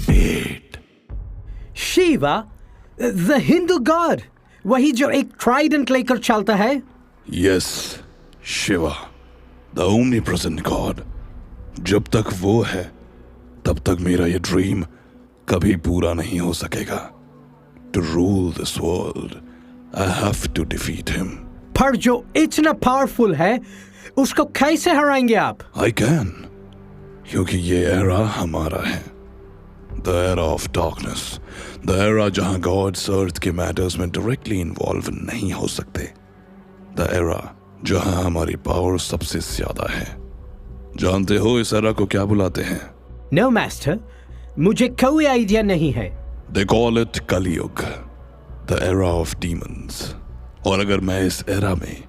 Wait. Shiva, the Hindu God, वही जो एक ट्राइडेंट लेकर चलता है? Yes, Shiva, the omnipresent God. जब तक वो है, तब तक मेरा ये ड्रीम कभी पूरा नहीं हो सकेगा. To rule this world, I have to defeat him. पर जो इतना पावरफुल है, उसको कैसे हराएंगे आप? I can, क्योंकि ये एरा हमारा है. The era of darkness, the era जहां gods अर्थ के मैटर्स में डायरेक्टली इन्वॉल्व नहीं हो सकते. The era जहां हमारी पावर सबसे ज्यादा है. जानते हो इस एरा को क्या बुलाते हैं? No master, मुझे कोई आइडिया नहीं है. They call it कलयुग, the era of demons. और अगर मैं इस एरा में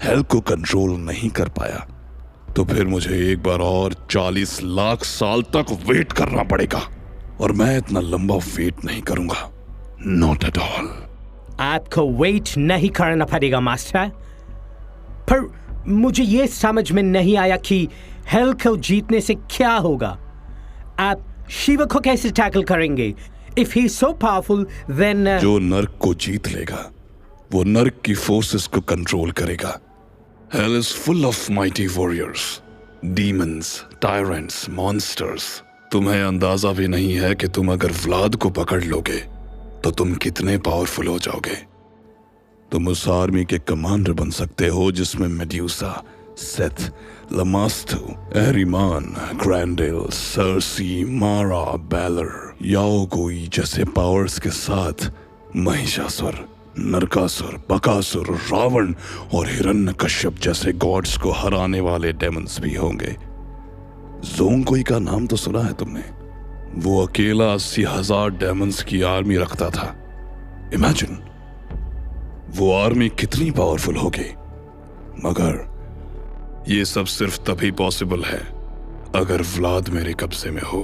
हेल को कंट्रोल नहीं कर पाया, तो फिर मुझे एक बार और 40 लाख साल तक वेट करना पड़ेगा. और मैं इतना लंबा वेट नहीं करूंगा. Not at all. आपको वेट नहीं करना पड़ेगा मास्टर. पर मुझे ये समझ में नहीं आया कि हेल को जीतने से क्या होगा. आप शिवा को कैसे टैकल करेंगे? If he's so powerful, then जो नर्क को जीत लेगा, वो नर्क की फोर्सेस को कंट्रोल करेगा. Hell is full of mighty warriors, demons, tyrants, monsters. तुम्हें अंदाजा भी नहीं है कि तुम अगर व्लाद को पकड़ लोगे तो तुम कितने पावरफुल हो जाओगे. तुम उस आर्मी के कमांडर बन सकते हो जिसमें मेड्यूसा, सेथ, लमास्तु, एहरिमान, ग्रैंडेल, सर्सी, मारा, बैलर, याओगुई जैसे पावर्स के साथ महिषासुर, नरकासुर, बकासुर, रावण और हिरण्यकश्यप जैसे गॉड्स को हराने वाले डेमन्स भी होंगे. ज़ोंगकोई का नाम तो सुना है तुमने? वो अकेला 80,000 डेमन्स की आर्मी रखता था. इमेजिन वो आर्मी कितनी पावरफुल होगी. मगर ये सब सिर्फ तभी पॉसिबल है अगर व्लाद मेरे कब्जे में हो.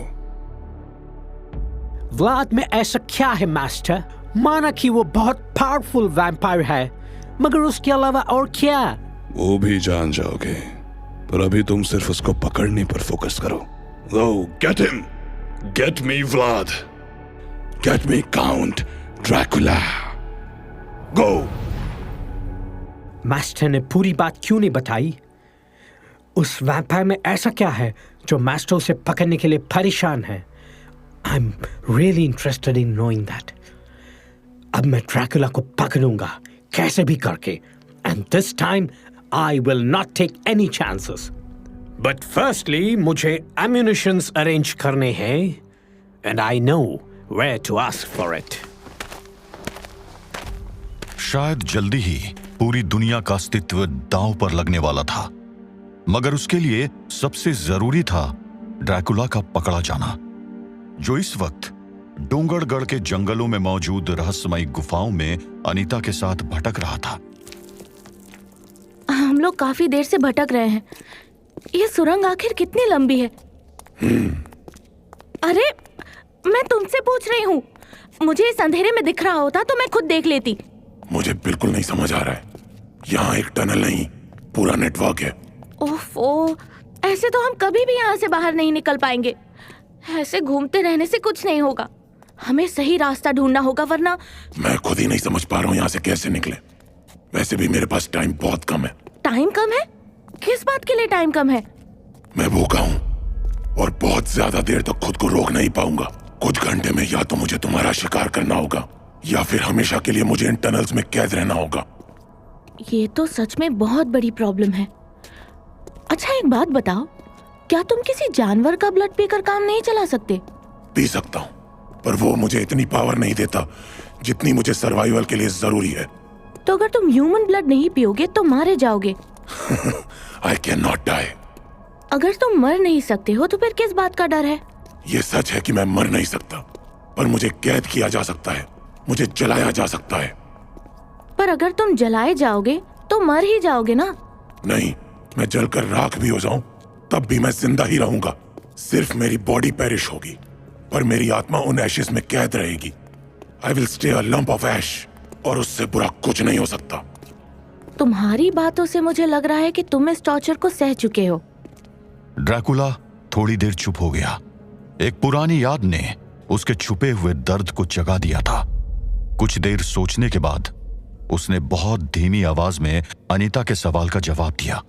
व्लाद में ऐसा क्या है मास्टर? माना कि वो बहुत पावरफुल वैम्पायर है, मगर उसके अलावा और क्या? वो भी जान जाओगे, पर अभी तुम सिर्फ उसको पकड़ने पर फोकस करो. Go, get him! Get me Vlad! Get me Count Dracula! Go! Master ने पूरी बात क्यों नहीं बताई? उस वैम्पायर में ऐसा क्या है जो मास्टर उसे पकड़ने के लिए परेशान है? I'm really interested in knowing that. अब मैं ड्रैकुला को पकड़ूंगा कैसे भी करके. And this time I will not take any chances. But firstly, मुझे ammunitions arrange करने हैं, and I know where to ask for it. शायद जल्दी ही पूरी दुनिया का अस्तित्व दांव पर लगने वाला था, मगर उसके लिए सबसे जरूरी था ड्रैकुला का पकड़ा जाना, जो इस वक्त डोंगरगढ़ के जंगलों में मौजूद रहस्यमयी गुफाओं में अनीता के साथ भटक रहा था. हम लोग काफी देर से भटक रहे हैं. ये सुरंग आखिर कितनी लंबी है? अरे, मैं तुमसे पूछ रही हूँ. मुझे इस अंधेरे में दिख रहा होता तो मैं खुद देख लेती. मुझे बिल्कुल नहीं समझ आ रहा है. यहाँ एक टनल नहीं, पूरा नेटवर्क है. ओफो, ऐसे तो हम कभी भी यहाँ से बाहर नहीं निकल पाएंगे. ऐसे घूमते रहने से कुछ नहीं होगा. हमें सही रास्ता ढूंढना होगा, वरना मैं खुद ही नहीं समझ पा रहा हूँ यहाँ से कैसे निकले. वैसे भी मेरे पास टाइम बहुत कम है. टाइम कम है? किस बात के लिए टाइम कम है? मैं भूखा हूँ और बहुत ज्यादा देर तक खुद को रोक नहीं पाऊंगा. कुछ घंटे में या तो मुझे तुम्हारा शिकार करना होगा या फिर हमेशा के लिए मुझे इन टनल्स में कैद रहना होगा. ये तो सच में बहुत बड़ी प्रॉब्लम है. अच्छा, एक बात बताओ, क्या तुम किसी जानवर का ब्लड पीकर काम नहीं चला सकते? पी सकता हूँ, पर वो मुझे इतनी पावर नहीं देता जितनी मुझे सर्वाइवल के लिए जरूरी है. तो अगर तुम ह्यूमन ब्लड नहीं पियोगे तो मारे जाओगे. I cannot die. अगर तुम मर नहीं सकते हो तो फिर किस बात का डर है? ये सच है कि मैं मर नहीं सकता, पर मुझे कैद किया जा सकता है, मुझे जलाया जा सकता है. पर अगर तुम जलाए जाओगे तो मर ही जाओगे ना? नहीं, मैं जलकर राख भी हो जाऊं तब भी मैं जिंदा ही रहूंगा. सिर्फ मेरी बॉडी पेरिश होगी, पर मेरी आत्मा उन एशेस में कैद रहेगी. I will stay a lump of ash, और उससे बुरा कुछ नहीं हो सकता. तुम्हारी बातों से मुझे लग रहा है कि तुम इस टॉर्चर को सह चुके हो. ड्रैकुला थोड़ी देर चुप हो गया. एक पुरानी याद ने उसके छुपे हुए दर्द को जगा दिया था। कुछ देर सोचने के बाद उसने बहुत धीमी आवाज में अनीता के सवाल का जवाब दिया।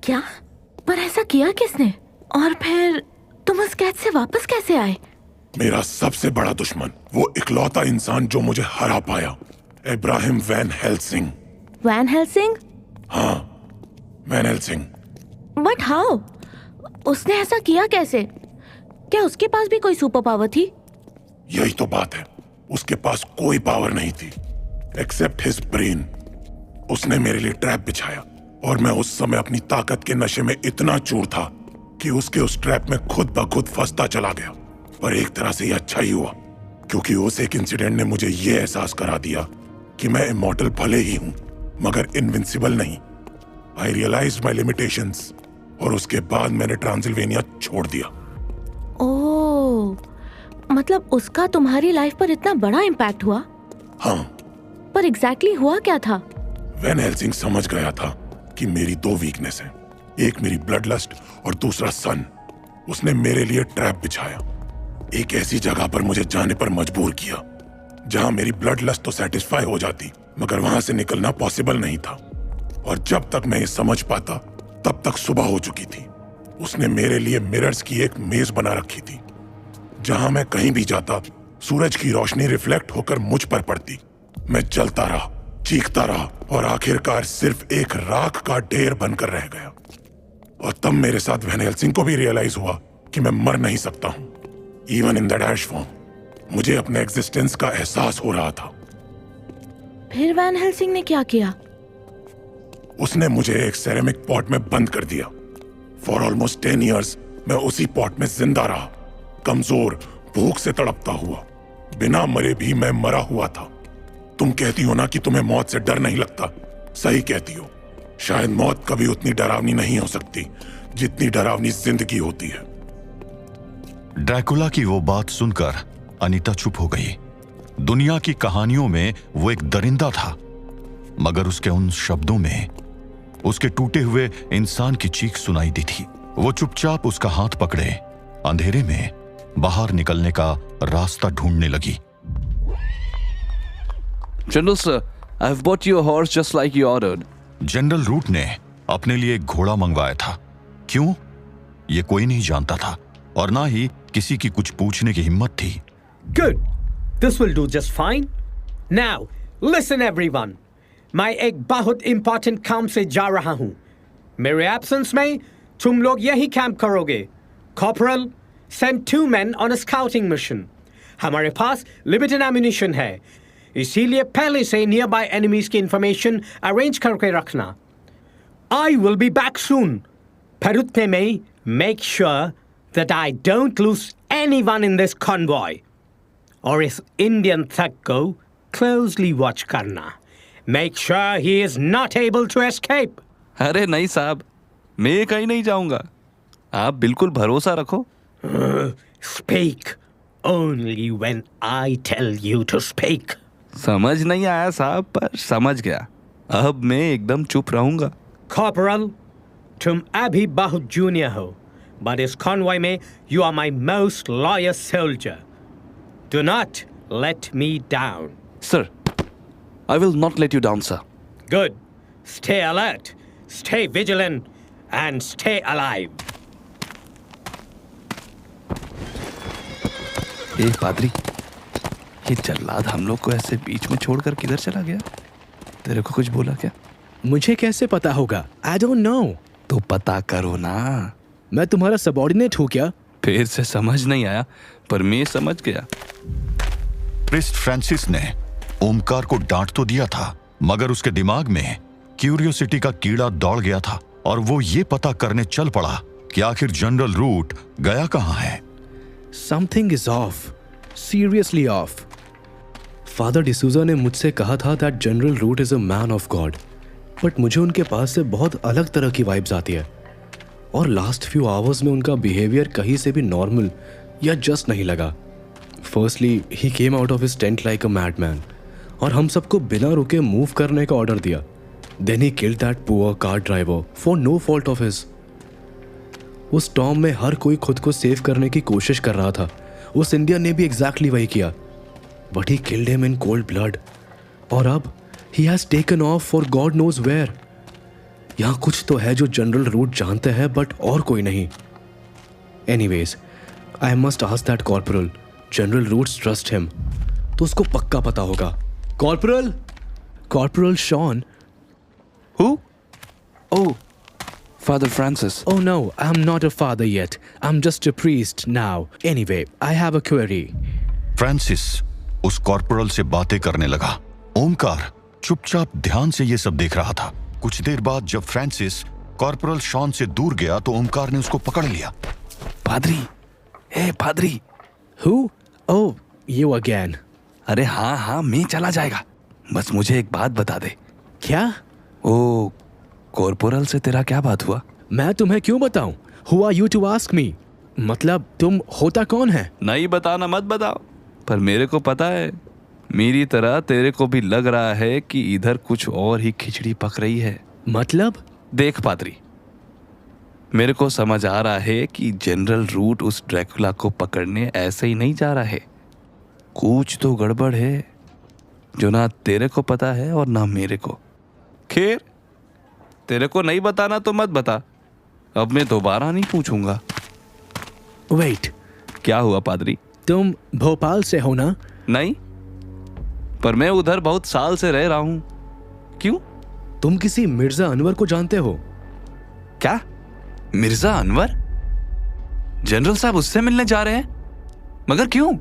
क्या? पर ऐसा किया किसने? और फिर तुम उस कैद से वापस कैसे आए? मेरा सबसे बड़ा दुश्मन, वो इकलौता इंसान जो मुझे हरा पाया, Abraham Van Helsing. Van Helsing? हाँ, वैन हेल्सिंग। But how? उसने ऐसा किया कैसे? क्या उसके पास भी कोई सुपर पावर थी? यही तो बात है, उसके पास कोई पावर नहीं थी एक्सेप्ट हिज ब्रेन। उसने मेरे लिए ट्रैप बिछाया और मैं उस समय अपनी ताकत के नशे में इतना चूर था कि उसके उस ट्रैप में खुद ब खुद फंसता चला गया। पर एक तरह से ये अच्छा ही हुआ, क्योंकि उस एक इंसिडेंट ने मुझे ये एहसास करा दिया कि मैं इमॉर्टल भले ही हूं मगर इनविंसिबल नहीं। आई रियलाइज्ड माय लिमिटेशंस और उसके बाद मैंने ट्रांसिल्वेनिया छोड़ दिया। ओह, मतलब उसका तुम्हारी लाइफ पर इतना बड़ा इम्पैक्ट हुआ? हाँ। पर एग्जैक्टली हुआ क्या था? वैन हेल्सिंग समझ गया था कि मेरी दो वीकनेस है, एक मेरी ब्लड लस्ट और दूसरा सन। उसने मेरे लिए ट्रैप बिछाया, एक ऐसी जगह पर मुझे जाने पर मजबूर किया जहां मेरी ब्लड लस्ट तो सेटिस्फाई हो जाती मगर वहां से निकलना पॉसिबल नहीं था। और जब तक मैं ये समझ पाता तब तक सुबह हो चुकी थी। उसने मेरे लिए मिरर्स की एक मेज बना रखी थी, जहां मैं कहीं भी जाता सूरज की रोशनी रिफ्लेक्ट होकर मुझ पर पड़ती। मैं जलता रहा, चीखता रहा और आखिरकार सिर्फ एक राख का ढेर बनकर रह गया। और तब मेरे साथ वैन हेल्सिंग को भी रियलाइज हुआ कि मैं मर नहीं सकता हूं, even in that ash form. मुझे अपने एग्जिस्टेंस का एहसास हो रहा था। फिर वैन हेल्सिंग ने क्या किया? उसने मुझे एक सेरेमिक पॉट में बंद कर दिया। फॉर ऑलमोस्ट 10 years मैं उसी पॉट में जिंदा रहा, कमजोर, भूख से तड़पता हुआ। बिना मरे भी मैं मरा हुआ था। तुम कहती हो ना कि तुम्हें मौत से डर नहीं लगता, सही कहती हो। शायद मौत कभी उतनी डरावनी नहीं हो सकती जितनी डरावनी जिंदगी होती है। ड्रैकुला की वो बात सुनकर अनीता चुप हो गई। दुनिया की कहानियों में वो एक दरिंदा था, मगर उसके उन शब्दों में उसके टूटे हुए इंसान की चीख सुनाई दी थी। वो चुपचाप उसका हाथ पकड़े अंधेरे में बाहर निकलने का रास्ता ढूंढने लगी। General sir, I've bought you a horse just like you ordered. General Root ने अपने लिए एक घोड़ा मंगवाया था। क्यों, ये कोई नहीं जानता था और ना ही किसी की कुछ पूछने की हिम्मत थी। Good. This will do just fine. Now, listen everyone. मैं एक बहुत इंपॉर्टेंट काम से जा रहा हूं। मेरे एब्सेंस में तुम लोग यही कैंप करोगे। Corporal, send 2 men on a scouting mission. हमारे पास लिमिटेड एम्यूनिशन है, इसीलिए पहले से नियर बाय एनिमीज की इंफॉर्मेशन अरेंज करके रखना। I will be back soon. पर उतने में make sure that I don't lose anyone in this convoy. और इस इंडियन थग को closely watch करना। Make sure he is not able to escape. अरे नहीं साहब, मैं कहीं नहीं जाऊंगा, आप बिल्कुल भरोसा रखो। Speak only when I tell you to speak. समझ नहीं आया साहब, पर समझ गया। अब मैं एकदम चुप रहूंगा। Corporal, तुम अभी बहुत जूनियर हो, but इस convoy में you are my most loyal soldier. Do not let me down. Sir, I will not let you down, sir. Good. Stay alert, stay vigilant, and stay alive. ए पादरी, ये जल्लाद हम लोग को ऐसे बीच में छोड़कर किधर चला गया? तेरे को कुछ बोला क्या? मुझे कैसे पता होगा? I don't know. तो पता करो ना। मैं तुम्हारा सबॉर्डिनेट हूँ क्या? फिर से समझ नहीं आया, पर मैं समझ गया। प्रिस्ट फ्रांसिस ने ओमकार को डांट तो दिया था, मगर उसके दिमाग में क्यूरियोसिटी का कीड़ा दौड़ गया था और वो ये पता करने चल पड़ा कि आखिर जनरल रूट गया कहाँ है। Something is off. Seriously off. Father D'Souza ने मुझसे कहा था that General Root is a man of God. But मुझे उनके पास से बहुत अलग तरह की वाइब्स आती है और लास्ट फ्यू आवर्स में उनका बिहेवियर कहीं से भी नॉर्मल या जस्ट नहीं लगा। Firstly he came out of his tent like a madman और हम सबको बिना रुके मूव करने का ऑर्डर दिया। Then he killed that poor car driver for no fault of his. उस टॉम में हर कोई खुद को सेव करने की कोशिश कर रहा था। उस इंडियन ने भी एग्जैक्टली वही किया, but he killed him in cold blood. और अब he has taken off for God knows where. यहाँ कुछ तो है जो जनरल रूट जानते हैं बट और कोई नहीं। Anyways, I must ask that corporal. General Root's trust him, तो उसको पक्का पता होगा। Corporal, corporal Sean. Who? Oh, Father Francis. Oh no, I'm not a father yet. I'm just a priest now. Anyway, I have a query. Francis उस corporal से बातें करने लगा। ओमकार चुपचाप ध्यान से ये सब देख रहा था। कुछ देर बाद जब फ्रांसिस कॉर्पोरल शॉन से दूर गया तो ओमकार ने उसको पकड़ लिया। पादरी, पादरी। Who? Oh, you again. अरे हाँ हाँ, मैं चला जाएगा, बस मुझे एक बात बता दे। क्या? ओ, कॉर्पोरल से तेरा क्या बात हुआ? मैं तुम्हें क्यों बताऊं? Who are you to ask me? मतलब तुम होता कौन है? नहीं बताना मत बताओ, पर मेरे को पता है, मेरी तरह तेरे को भी लग रहा है कि इधर कुछ और ही खिचड़ी पक रही है। मतलब? देख पादरी, मेरे को समझ आ रहा है कि जनरल रूट उस ड्रैकुला को पकड़ने ऐसे ही नहीं जा रहा है। कुछ तो गड़बड़ है जो ना तेरे को पता है और ना मेरे को। खैर, तेरे को नहीं बताना तो मत बता, अब मैं दोबारा नहीं पूछूंगा। Wait, क्या हुआ पादरी? तुम भोपाल से हो ना? नहीं, पर मैं उधर बहुत साल से रह रहा हूं। क्यों? तुम किसी मिर्जा अनवर को जानते हो? क्या? मिर्जा अनवर? जनरल साहब उससे मिलने जा रहे हैं? मगर क्यों?